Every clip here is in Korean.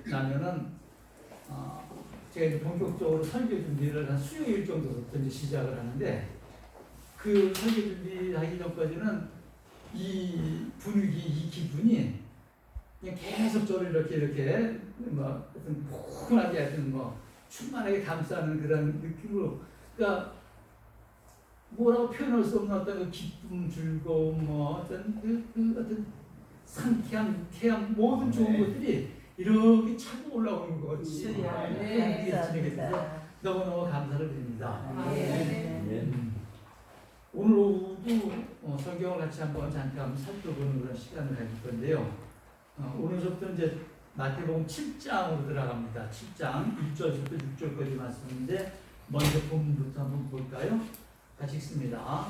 나면은 제가 이제 본격적으로 설교 준비를 한 수요일 정도부터 이제 시작을 하는데 그 설교 준비하기 전까지는 이 분위기, 이 기분이 그냥 계속 저를 이렇게 뭐 어떤 포근하게 하여튼 뭐 충만하게 감싸는 그런 느낌으로, 그러니까 뭐라고 표현할 수 없는 어떤 그 기쁨, 즐거움, 뭐 어떤 어떤 상쾌함, 유쾌함, 모든 좋은 것들이 이렇게 차고 올라오는 것 같이 지내겠습니다. 너무너무 감사를 드립니다. 오늘 오후도 성경을 같이 한번 잠깐 살펴보는 그런 시간을 가질 건데요. 오늘부터 이제 마태복음 7장으로 들어갑니다. 7장 1절부터 6절까지 말씀인데 먼저 본문부터 한번 볼까요? 같이 읽습니다.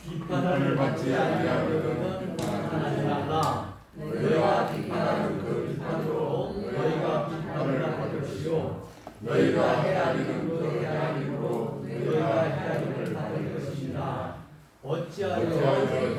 비판을 받지 아니하려거든 비판하지 말라. 너희가 비판하는 그 비판으로 너희가 비판을 받을 것이요 너희가 헤아리는 그 헤아림으로 너희가 헤아림을 받을 것입니다. 어찌하여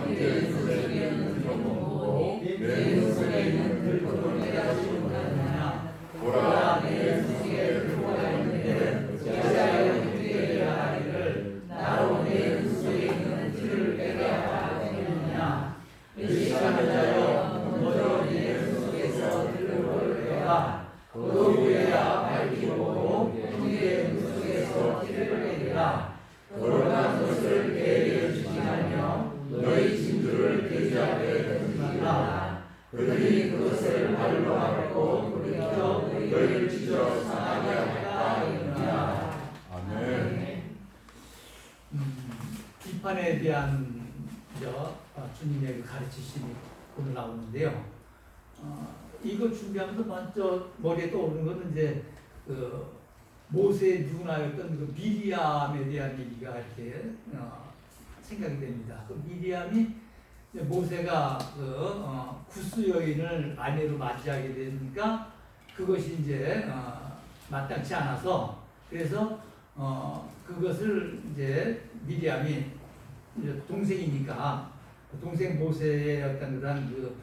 내 눈에 있는 들어보고 내 눈에 있는 들고를 깨닫지 못하느냐. 보라 내 눈에 들고가 있는데 어찌하여 그에게 헤아리를 나로 내 눈에 있는 들을 깨닫지 못하느냐. 의심하여 너희 내 눈에서 들고를 깨라. 그 후에야 밝히고 그의 눈에서 들을 깨라. 거룩한 것을 깨게 주시하며 너희 진주를 돼지 앞에 던지지 말라. 그들이 그것을 발로 밟고 돌이켜 너희를 찢어 상하게 할까 하느니라. 아멘. 비판에 대한 주님의 그 가르치심이 오늘 나오는데요. 이거 준비하면서 먼저 머리에 떠오르는 것은 이제 모세의 누나였던 그 미리암에 대한 얘기가 이렇게 생각이 됩니다. 그 미리암이 모세가 구스 여인을 아내로 맞이하게 되니까 그것이 이제 마땅치 않아서, 그래서 그것을 이제 미리암이 이제 동생이니까 동생 모세의 어떤 그런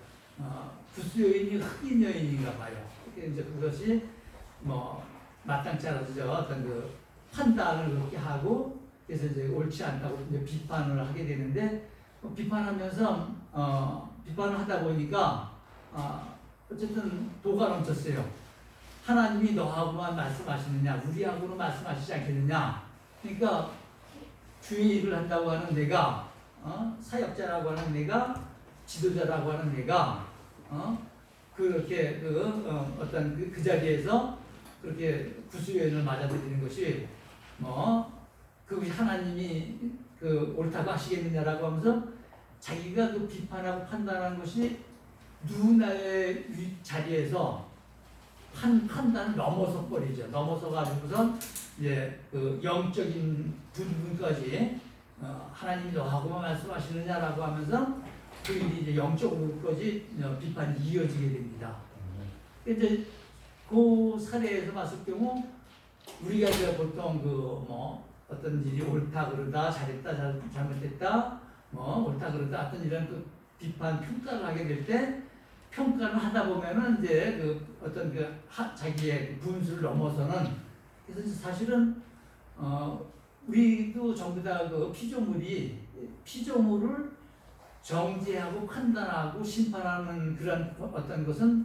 구스 여인이 흑인 여인인가 봐요. 이제 그것이 뭐 마땅치 않아서 어떤 그 판단을 그렇게 하고, 그래서 이제 옳지 않다고 이제 비판을 하게 되는데, 비판하면서 비판을 하다 보니까 어쨌든 도가 넘쳤어요. 하나님이 너하고만 말씀하시느냐, 우리하고는 말씀하시지 않겠느냐. 그러니까 주의 일을 한다고 하는 내가, 사역자라고 하는 내가, 지도자라고 하는 내가, 그렇게 어떤 그 자리에서 그렇게 구수여인을 맞아들이는 것이 그것이 하나님이 옳다고 하시겠느냐라고 하면서 자기가 그 비판하고 판단하는 것이 누나의 자리에서 판단을 넘어서 버리죠. 넘어서 가지고선 이제 그 영적인 부분까지 하나님이 너하고만 말씀하시느냐라고 하면서 그 일이 이제 영적으로까지 비판이 이어지게 됩니다. 이제 그 사례에서 봤을 경우 우리가 이제 보통 어떤 일이 옳다 그러다, 잘했다 잘못했다, 옳다 그러다 어떤 이런 그 비판 평가를 하게 될 때, 평가를 하다 보면은 이제 어떤 자기의 분수를 넘어서는, 그래서 사실은 우리도 전부 다 피조물을 정죄하고 판단하고 심판하는 그런 어떤 것은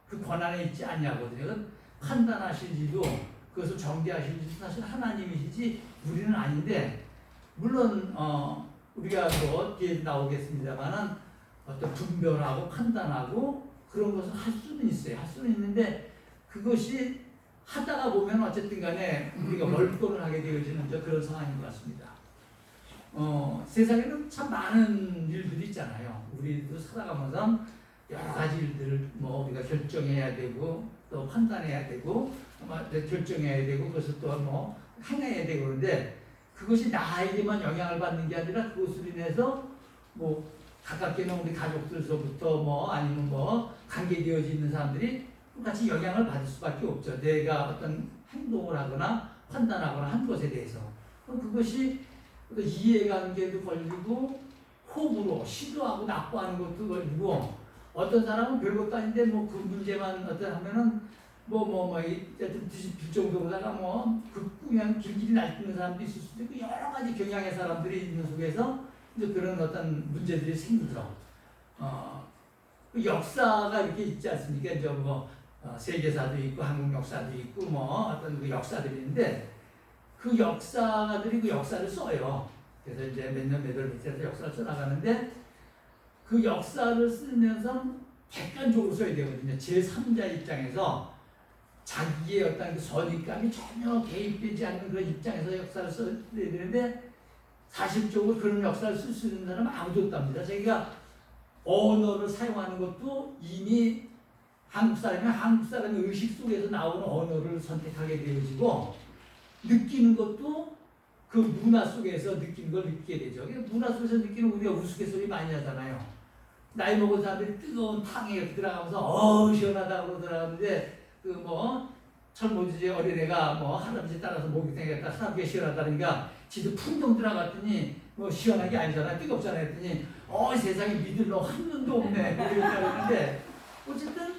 그 권한에 있지 않냐거든요. 판단하실 일도 그것을 정죄하실 일도 사실 하나님이시지 우리는 아닌데, 물론 우리가 뒤에 나오겠습니다만은 어떤 분별하고 판단하고 그런 것을 할 수는 있어요. 할 수는 있는데 그것이 하다가 보면 어쨌든 간에 우리가 멀건을 하게 되어지는 그런 상황인 것 같습니다. 세상에는 참 많은 일들이 있잖아요. 우리도 살아가면서 여러 가지 일들을 우리가 결정해야 되고 또 판단해야 되고 결정해야 되고 그것을 또 행해야 되고, 그런데 그것이 나에게만 영향을 받는 게 아니라 그것으로 인해서 가깝게는 우리 가족들서부터 아니면 관계되어져 있는 사람들이 똑같이 영향을 받을 수밖에 없죠. 내가 어떤 행동을 하거나 판단하거나 한 것에 대해서. 그것이 이해관계도 걸리고 호불호, 싫어하고 나빠하는 것도 걸리고, 어떤 사람은 별것도 아닌데 그 문제만 하면은 뒤집힐 정도로다가 그냥 길길이 날뛰는 사람도 있을 수도 있고 여러 가지 경향의 사람들이 있는 속에서 이제 그런 어떤 문제들이 생기더라고. 그 역사가 이렇게 있지 않습니까? 이제 세계사도 있고 한국 역사도 있고 어떤 그 역사들이 있는데 그 역사가들이 그 역사를 써요. 그래서 이제 몇 년 몇 월 며칠에서 역사를 써나가는데 그 역사를 쓰면서 객관적으로 써야 되거든요. 제3자 입장에서 자기의 어떤 그 선입감이 전혀 개입되지 않는 그런 입장에서 역사를 써야 되는데 사실적으로 그런 역사를 쓸 수 있는 사람은 아무도 없답니다. 자기가 언어를 사용하는 것도 이미 한국 사람이 한국 사람의 의식 속에서 나오는 언어를 선택하게 되어지고 느끼는 것도 그 문화 속에서 느끼는 걸 느끼게 되죠. 문화 속에서 느끼는 우리가 우스갯소리 많이 하잖아요. 나이 먹은 사람들이 뜨거운 탕에 들어가면서 시원하다고 들어가는데 철모지 어린애가 할아버지 따라서 목욕 땡겼다 사람께 시원하다니까 지도 풍덩 들어갔더니 시원한 게 아니잖아. 뜨겁잖아 했더니 세상에 믿을 놈 한 놈도 없네. 그랬는데 어쨌든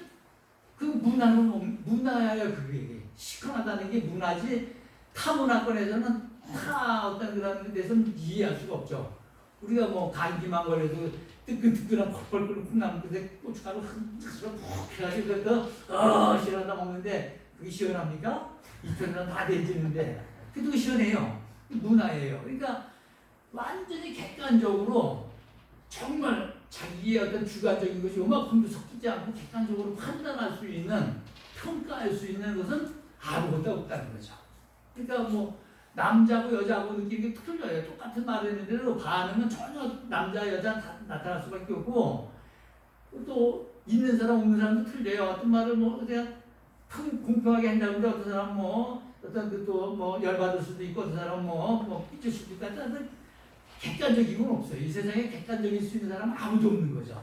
그 문화예요. 그게 시원하다는 게 문화지 타문화권에서는 다 어떤 그런 데서는 이해할 수가 없죠. 우리가 감기만 걸려도 뜨끈뜨끈한 펄펄 끓는 콩나물인데 고춧가루 푹 해가지고 그래서 시원하다 먹는데 그게 시원합니까? 이편은 다 데지는데 그래도 시원해요. 문화예요. 그러니까 완전히 객관적으로 정말 자기의 어떤 주관적인 것이 요만큼도 섞이지 않고 객관적으로 판단할 수 있는 평가할 수 있는 것은 아무것도 없다는 거죠. 그러니까 남자고 여자고 느끼는 게 틀려요. 똑같은 말을 했는데도 반응은 전혀 남자 여자 다 나타날 수밖에 없고 또 있는 사람 없는 사람도 틀려요. 어떤 말을 그냥 공평하게 한다는데 어떤 사람 어떤 그또 열받을 수도 있고 어떤 사람 삐질 수도 있고 객관적인 건 없어요. 이 세상에 객관적일 수 있는 사람은 아무도 없는 거죠.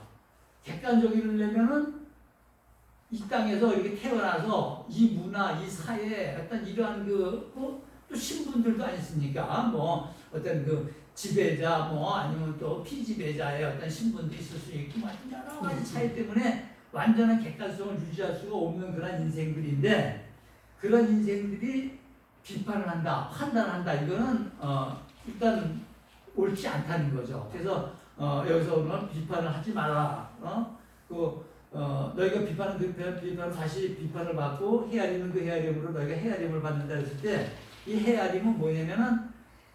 객관적이려면은 이 땅에서 이렇게 태어나서 이 문화, 이 사회 어떤 이러한 또 신분들도 아니습니까? 어떤 그 지배자 아니면 또 피지배자의 어떤 신분도 있을 수 있고 여러 가지 차이 때문에 완전한 객관성을 유지할 수가 없는 그런 인생들인데 그런 인생들이 비판을 한다, 판단한다 이거는 일단 옳지 않다는 거죠. 그래서 여기서 오늘 비판을 하지 마라. 너희가 비판은 비판을 다시 비판을 받고 헤아리는 그 헤아림으로 너희가 헤아림을 받는다 했을 때 이 헤아림은 뭐냐면은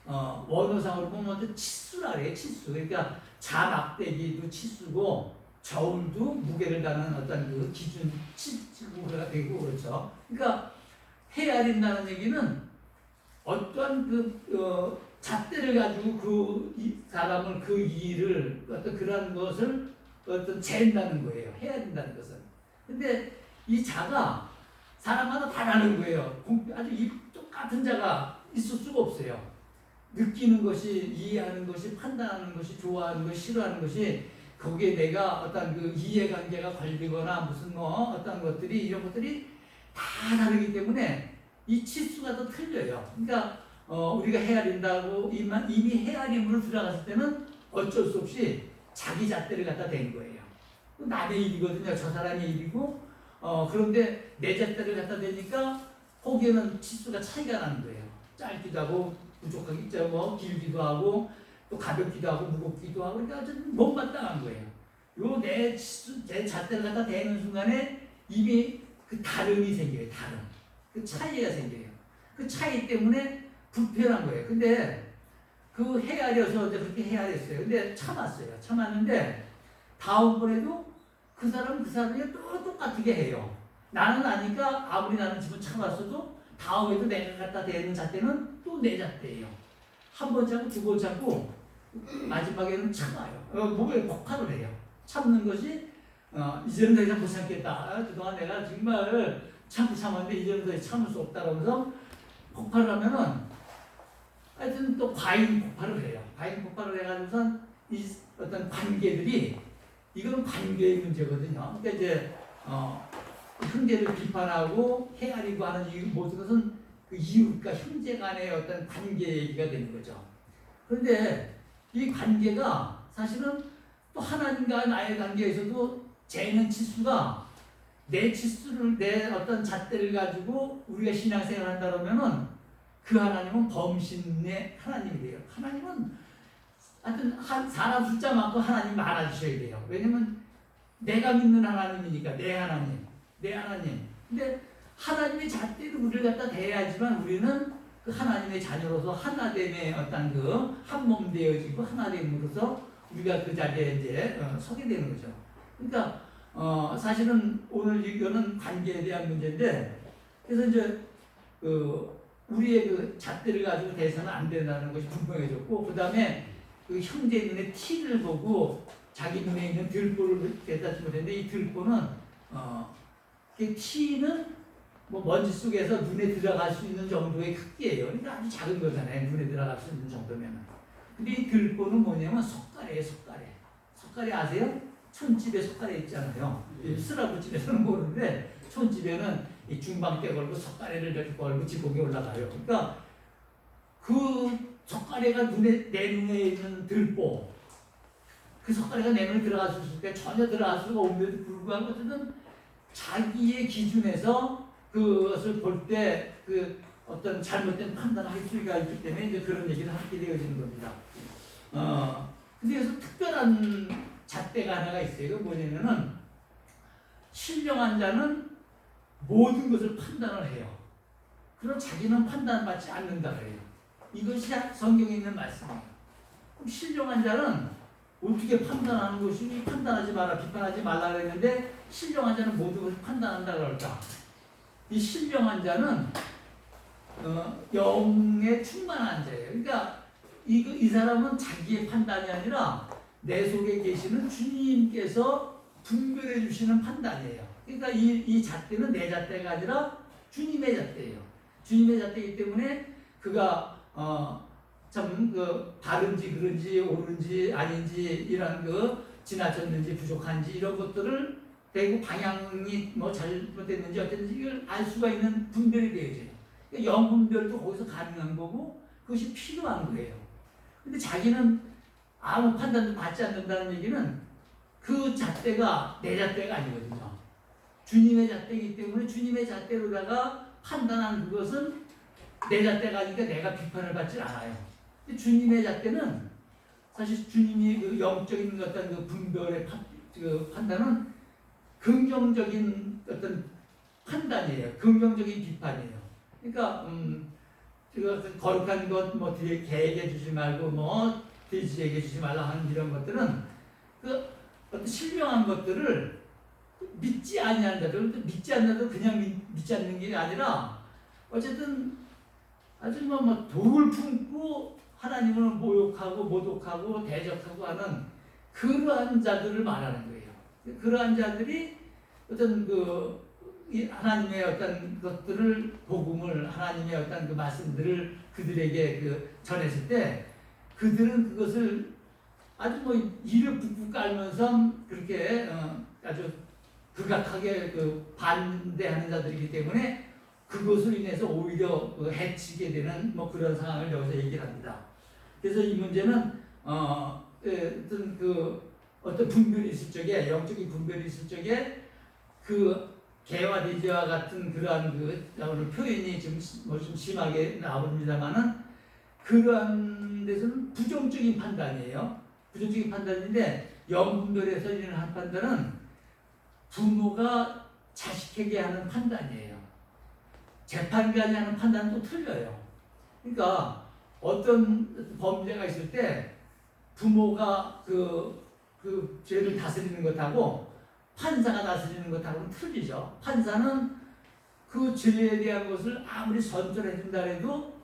원어상으로 보면 치수라 그래요. 치수. 그러니까 자막대기도 치수고 저울도 무게를 다는 어떤 그 기준 치수가 되고 그렇죠. 그러니까 헤아린다는 얘기는 어떤 잣대를 가지고 이 사람을 그 일을 어떤 그런 것을 어떤 잰다는 거예요. 헤아린다는 것은. 근데 이 자가 사람마다 다 다른 거예요. 아주 똑같은 자가 있을 수가 없어요. 느끼는 것이, 이해하는 것이, 판단하는 것이, 좋아하는 것이, 싫어하는 것이 거기에 내가 어떤 그 이해관계가 걸리거나 무슨 어떤 것들이 이런 것들이 다 다르기 때문에 이 치수가 더 틀려요. 그러니까 우리가 헤아린다고 이미 헤아림으로 들어갔을 때는 어쩔 수 없이 자기 잣대를 갖다 댄 거예요. 남의 일이거든요. 저 사람의 일이고 그런데 내 잣대를 갖다 대니까 거기에는 치수가 차이가 나는 거예요. 짧기도 하고 부족하기 길기도 하고 또 가볍기도 하고 무겁기도 하고 그러니까 아주 못마땅한 거예요. 요 내 잣대를 갖다 대는 순간에 이미 그 다름이 생겨요. 다름. 그 차이가 생겨요. 그 차이 때문에 불편한 거예요. 근데 그 헤아려서 이제 그렇게 헤아렸어요. 근데 참았어요. 참았는데 다음번에도 그 사람이 또 똑같게 해요. 나는 아니까 아무리 나는 지금 참았어도 다음에도 내가 갖다 대는 잣대는 또 내 잣대예요. 한 번 참고 두 번 참고 마지막에는 참아요. 목에 폭발을 해요. 참는 것이 이제는 더 이상 못 참겠다. 그동안 내가 정말 참았는데 이제는 더 이상 참을 수 없다라면서 폭발을 하면은 하여튼 또 과잉 폭발을 해요. 과잉 폭발을 해가지고선 이 어떤 관계들이 이거는 관계의 문제거든요. 그러니까 이제 형제를 비판하고 헤아리고 하는 이 모든 것은 그 이웃과 형제 간의 어떤 관계 얘기가 되는 거죠. 그런데 이 관계가 사실은 또 하나님과 나의 관계에서도 재는 치수가 내 치수를 내 어떤 잣대를 가지고 우리가 신앙생활을 한다 그러면은 그 하나님은 범신의 하나님이 돼요. 하나님은 하여튼 사람 숫자 많고 하나님 많아지셔야 돼요. 왜냐면 내가 믿는 하나님이니까 내 하나님. 근데 하나님의 잣대로 우리를 갖다 대해야지만 우리는 그 하나님의 자녀로서 하나됨의 어떤 그 한 몸 되어지고 하나됨으로써 우리가 그 자리에 이제 서게 되는 거죠. 그러니까 사실은 오늘 이거는 관계에 대한 문제인데, 그래서 이제 우리의 그 잣대를 가지고 대해서는 안 된다는 것이 분명해졌고, 그 다음에 그 형제 눈에 티를 보고 자기 눈에 있는 들보를 깨닫지 못했는데, 이 들보는 그 티는 뭐 먼지 속에서 눈에 들어갈 수 있는 정도의 크기예요. 그러니까 아주 작은 거잖아요. 눈에 들어갈 수 있는 정도면. 근데 이 들보는 뭐냐면 석가래예요. 석가래 아세요? 촌집에 석가래 있잖아요. 쓰라부집에서는 모르는데 촌집에는 이 중방대 걸고 석가래를 이렇게 걸고 지붕에 올라가요. 그러니까 그 석가래가 내 눈에 있는 들보, 그 석가래가 내 눈에 들어갈 수 있을 때 전혀 들어갈 수가 없는데도 불구하고 어쨌든 자기의 기준에서 그것을 볼 때 그 어떤 잘못된 판단을 할 수가 있기 때문에 이제 그런 얘기를 하게 되어지는 겁니다. 근데 그래서 특별한 잣대가 하나가 있어요. 그 뭐냐면은 신령한 자는 모든 것을 판단을 해요. 그럼 자기는 판단받지 않는다 그래요. 이것이 성경에 있는 말씀이에요. 그럼 신령한 자는 어떻게 판단하는 것이 판단하지 마라, 비판하지 말라 그랬는데 신령한 자는 모든 것을 판단한다 그럴까? 이 신령한 자는 영에 충만한 자예요. 그러니까 이 사람은 자기의 판단이 아니라 내 속에 계시는 주님께서 분별해 주시는 판단이에요. 그러니까 이 잣대는 내 잣대가 아니라 주님의 잣대예요. 주님의 잣대이기 때문에 그가 참 바른지 그른지 옳은지 아닌지 이런 지나쳤는지 부족한지 이런 것들을 대고 방향이 뭐 잘못됐는지 어땠는지 이걸 알 수가 있는 분별이 되어져요. 그러니까 영분별도 거기서 가능한 거고 그것이 필요한 거예요. 근데 자기는 아무 판단도 받지 않는다는 얘기는 그 잣대가 내 잣대가 아니거든요. 주님의 잣대이기 때문에 주님의 잣대로다가 판단한 그것은 내 잣대가 아니니까 내가 비판을 받지 않아요. 근데 주님의 잣대는 사실 주님이 그 영적인 어떤 그 분별의 판단은 긍정적인 어떤 판단이에요. 긍정적인 비판이에요. 그러니까 거룩한 것 뭐 뒤에 개에게 주지 말고 뭐 돼지에게 주지 말라 하는 이런 것들은 그 어떤 신령한 것들을 믿지 아니한다도 믿지 않는다도 그냥 믿지 않는 게 아니라 어쨌든 아주 뭐 독을 품고 하나님을 모욕하고 모독하고 대적하고 하는 그러한 자들을 말하는 거예요. 그러한 자들이 어떤 하나님의 어떤 것들을 복음을 하나님의 어떤 그 말씀들을 그들에게 전했을 때 그들은 그것을 아주 뭐 이를 붓고 깔면서 그렇게 아주 극악하게 반대하는 자들이기 때문에 그것으로 인해서 오히려 해치게 되는 뭐 그런 상황을 여기서 얘기를 합니다. 그래서 이 문제는 어떤 분별이 있을 적에 영적인 분별이 있을 적에 개와 돼지와 같은 그러한 표현이 좀 심하게 나옵니다만은 그러한 데서는 부정적인 판단이에요. 부정적인 판단인데 영분별에서 일어나는 판단은 부모가 자식에게 하는 판단이에요. 재판관이 하는 판단은 또 틀려요. 그러니까 어떤 범죄가 있을 때 부모가 그 죄를 다스리는 것하고 판사가 다스리는 것하고는 틀리죠. 판사는 그 죄에 대한 것을 아무리 선처해 준다 해도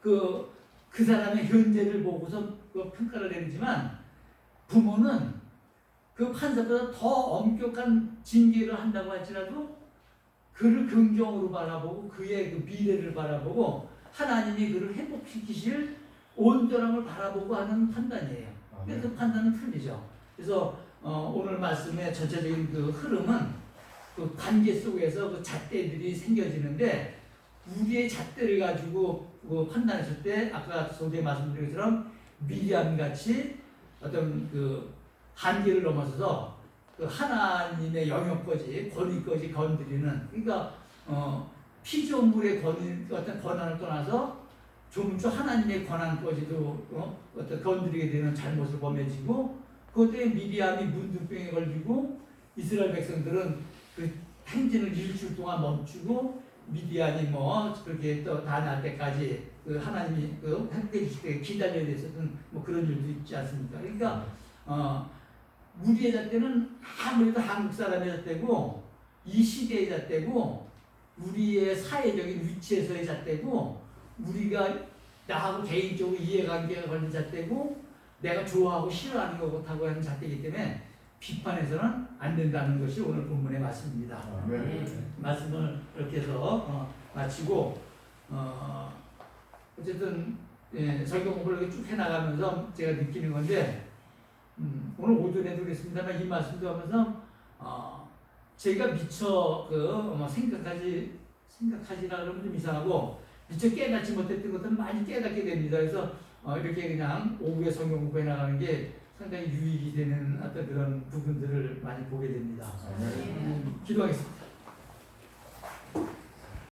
그 사람의 현재를 보고서 평가를 내리지만 부모는 그 판사보다 더 엄격한 징계를 한다고 할지라도 그를 긍정으로 바라보고 그의 그 미래를 바라보고 하나님이 그를 회복시키실 온전함을 바라보고 하는 판단이에요. 근데 그 판단은 틀리죠. 그래서 오늘 말씀의 전체적인 그 흐름은 그 관계 속에서 그 잣대들이 생겨지는데 우리의 잣대를 가지고 판단했을 때 아까 소개 말씀드린 것처럼 미리암 같이 어떤 그 한계를 넘어서서 그 하나님의 영역까지 권위까지 건드리는 그러니까 피조물의 어떤 권한을 떠나서 좀더 하나님의 권한까지도 어떤 건드리게 되는 잘못을 범해지고 그때 미디안이 문둥병에 걸리고 이스라엘 백성들은 그 행진을 일주일 동안 멈추고 미디안이 뭐 그렇게 또 다 날 때까지 그 하나님이 그 행복해 주실 때 기다려야 됐었던 뭐 그런 일도 있지 않습니까? 그러니까 우리의 잣대는 아무래도 한국 사람의 잣대고 이 시대의 잣대고 우리의 사회적인 위치에서의 잣대고 우리가 나하고 개인적으로 이해관계가 걸린 잣대고 내가 좋아하고 싫어하는 것하고 하는 잣대이기 때문에 비판해서는 안 된다는 것이 오늘 본문의 말씀입니다. 말씀을 이렇게 해서 마치고 어쨌든 성경 공부를 이렇게 쭉 해나가면서 제가 느끼는 건데 오늘 오전에도 그랬습니다만 이 말씀도 하면서 제가 미처 생각하지라 그러면 좀 이상하고 미처 깨닫지 못했던 것들은 많이 깨닫게 됩니다. 그래서 이렇게 그냥 오후에 성경 공부해 나가는 게 상당히 유익이 되는 어떤 그런 부분들을 많이 보게 됩니다. 기도하겠습니다.